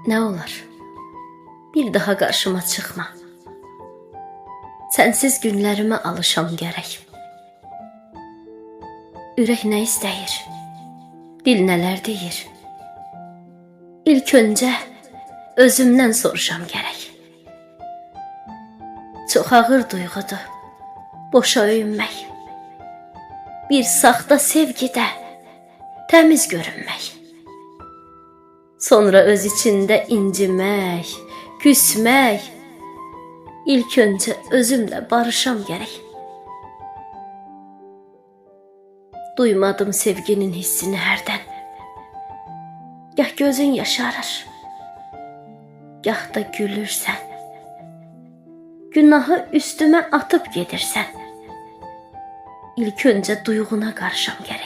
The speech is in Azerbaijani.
Nə olar? Bir daha qarşıma çıxma. Sənsiz günlərimə alışam gərək. Ürək nə istəyir? Dil nələr deyir? İlk öncə özümdən soruşam gərək. Çox ağır duyğudur boşa öyünmək. Bir saxta sevgidə təmiz görünmək. Sonra öz içində incimək, küsmək. İlk öncə özümlə barışam gərək. Duymadım sevginin hissini hərdən. Gah gözün yaşarır, gah da gülürsən. Günahı üstümə atıp gedirsən. İlk öncə duyğuna qarışam gərək.